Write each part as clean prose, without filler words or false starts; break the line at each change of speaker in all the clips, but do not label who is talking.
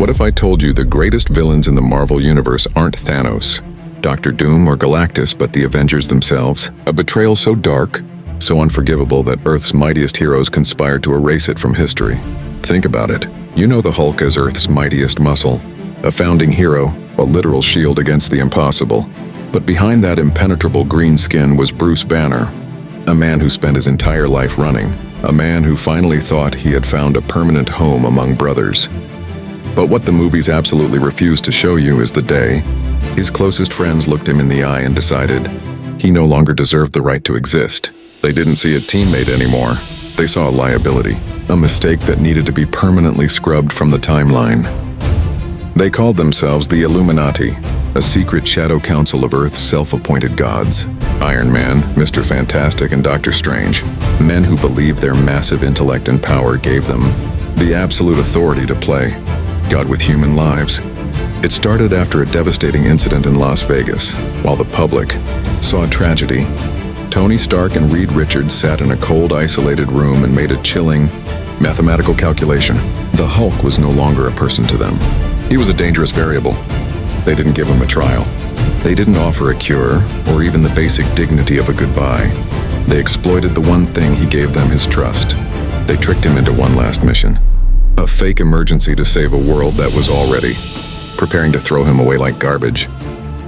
What if I told you the greatest villains in the Marvel Universe aren't Thanos, Doctor Doom, or Galactus, but the Avengers themselves? A betrayal so dark, so unforgivable that Earth's mightiest heroes conspired to erase it from history. Think about it. You know the Hulk as Earth's mightiest muscle, a founding hero, a literal shield against the impossible. But behind that impenetrable green skin was Bruce Banner, a man who spent his entire life running, a man who finally thought he had found a permanent home among brothers. But what the movies absolutely refuse to show you is the day his closest friends looked him in the eye and decided he no longer deserved the right to exist. They didn't see a teammate anymore. They saw a liability, a mistake that needed to be permanently scrubbed from the timeline. They called themselves the Illuminati, a secret shadow council of Earth's self-appointed gods. Iron Man, Mr. Fantastic, and Doctor Strange, men who believed their massive intellect and power gave them the absolute authority to play God with human lives. It started after a devastating incident in Las Vegas. While the public saw a tragedy, Tony Stark and Reed Richards sat in a cold, isolated room and made a chilling, mathematical calculation. The Hulk was no longer a person to them. He was a dangerous variable. They didn't give him a trial. They didn't offer a cure, or even the basic dignity of a goodbye. They exploited the one thing he gave them, his trust. They tricked him into one last mission. A fake emergency to save a world that was already preparing to throw him away like garbage.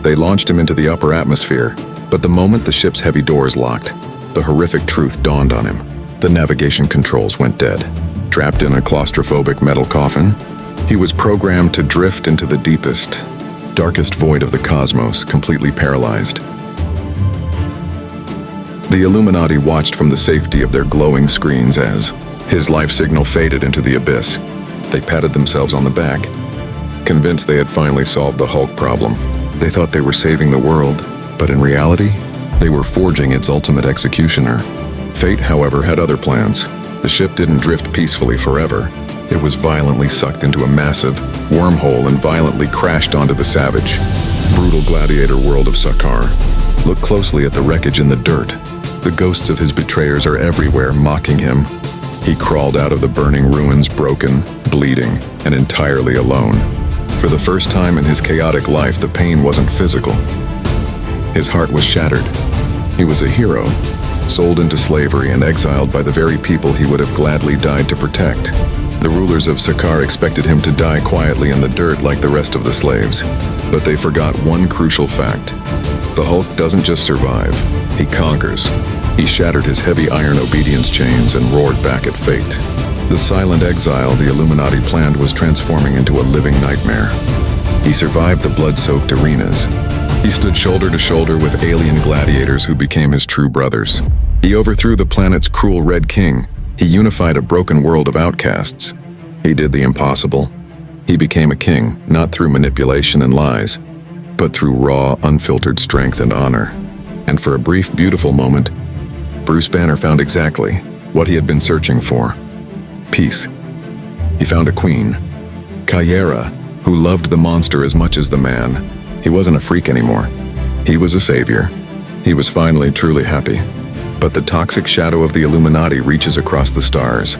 They launched him into the upper atmosphere, but the moment the ship's heavy doors locked, the horrific truth dawned on him. The navigation controls went dead. Trapped in a claustrophobic metal coffin, he was programmed to drift into the deepest, darkest void of the cosmos, completely paralyzed. The Illuminati watched from the safety of their glowing screens as his life signal faded into the abyss. They patted themselves on the back, convinced they had finally solved the Hulk problem. They thought they were saving the world, but in reality, they were forging its ultimate executioner. Fate, however, had other plans. The ship didn't drift peacefully forever. It was violently sucked into a massive wormhole and violently crashed onto the savage, brutal gladiator world of Sakaar. Look closely at the wreckage in the dirt. The ghosts of his betrayers are everywhere, mocking him. He crawled out of the burning ruins broken, bleeding, and entirely alone. For the first time in his chaotic life, the pain wasn't physical. His heart was shattered. He was a hero, sold into slavery and exiled by the very people he would have gladly died to protect. The rulers of Sakaar expected him to die quietly in the dirt like the rest of the slaves. But they forgot one crucial fact. The Hulk doesn't just survive, he conquers. He shattered his heavy iron obedience chains and roared back at fate. The silent exile the Illuminati planned was transforming into a living nightmare. He survived the blood-soaked arenas. He stood shoulder to shoulder with alien gladiators who became his true brothers. He overthrew the planet's cruel Red King. He unified a broken world of outcasts. He did the impossible. He became a king, not through manipulation and lies, but through raw, unfiltered strength and honor. And for a brief, beautiful moment, Bruce Banner found exactly what he had been searching for: peace. He found a queen, Kyera, who loved the monster as much as the man. He wasn't a freak anymore. He was a savior. He was finally truly happy. But the toxic shadow of the Illuminati reaches across the stars.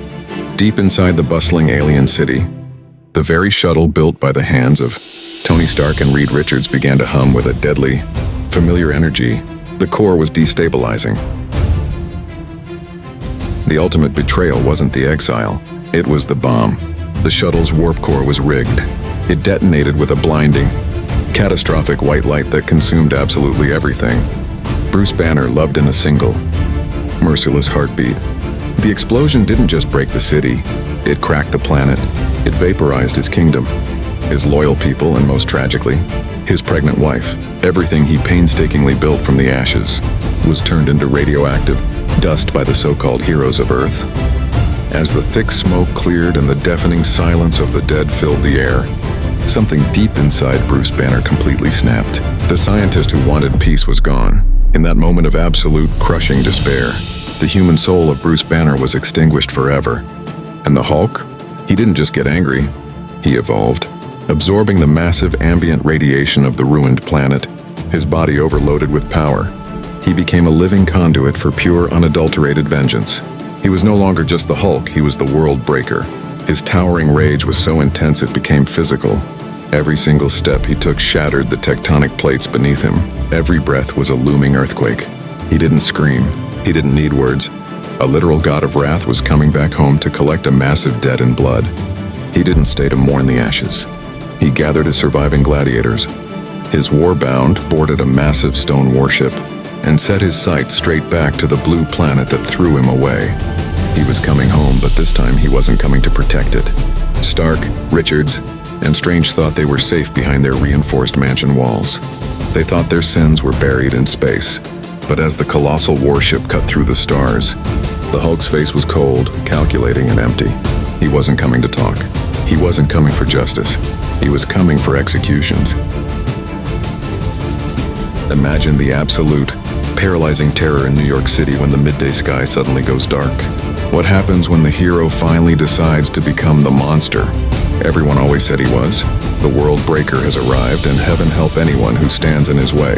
Deep inside the bustling alien city, the very shuttle built by the hands of Tony Stark and Reed Richards began to hum with a deadly, familiar energy. The core was destabilizing. The ultimate betrayal wasn't the exile, it was the bomb. The shuttle's warp core was rigged. It detonated with a blinding, catastrophic white light that consumed absolutely everything Bruce Banner loved in a single, merciless heartbeat. The explosion didn't just break the city, it cracked the planet. It vaporized his kingdom, his loyal people, and most tragically, his pregnant wife. Everything he painstakingly built from the ashes was turned into radioactive dust by the so-called heroes of Earth. As the thick smoke cleared and the deafening silence of the dead filled the air, something deep inside Bruce Banner completely snapped. The scientist who wanted peace was gone. In that moment of absolute, crushing despair, the human soul of Bruce Banner was extinguished forever. And the Hulk? He didn't just get angry, he evolved. Absorbing the massive ambient radiation of the ruined planet, his body overloaded with power, he became a living conduit for pure, unadulterated vengeance. He was no longer just the Hulk, he was the world breaker, His towering rage was so intense it became physical. Every single step he took shattered the tectonic plates beneath him. Every breath was a looming earthquake. He didn't scream. He didn't need words. A literal god of wrath was coming back home to collect a massive debt in blood. He didn't stay to mourn the ashes. He gathered his surviving gladiators. His war-bound boarded a massive stone warship and set his sights straight back to the blue planet that threw him away. He was coming home, but this time he wasn't coming to protect it. Stark, Richards, and Strange thought they were safe behind their reinforced mansion walls. They thought their sins were buried in space. But as the colossal warship cut through the stars, the Hulk's face was cold, calculating, and empty. He wasn't coming to talk. He wasn't coming for justice. He was coming for executions. Imagine the absolute, paralyzing terror in New York City when the midday sky suddenly goes dark. What happens when the hero finally decides to become the monster everyone always said he was? The world breaker has arrived, and heaven help anyone who stands in his way.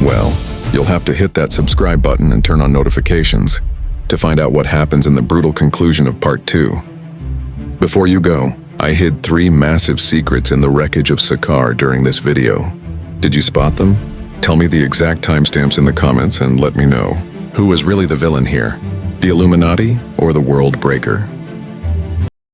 Well, you'll have to hit that subscribe button and turn on notifications to find out what happens in the brutal conclusion of Part 2. Before you go, I hid 3 massive secrets in the wreckage of Sakaar during this video. Did you spot them? Tell me the exact timestamps in the comments and let me know. Who was really the villain here? The Illuminati or the World Breaker?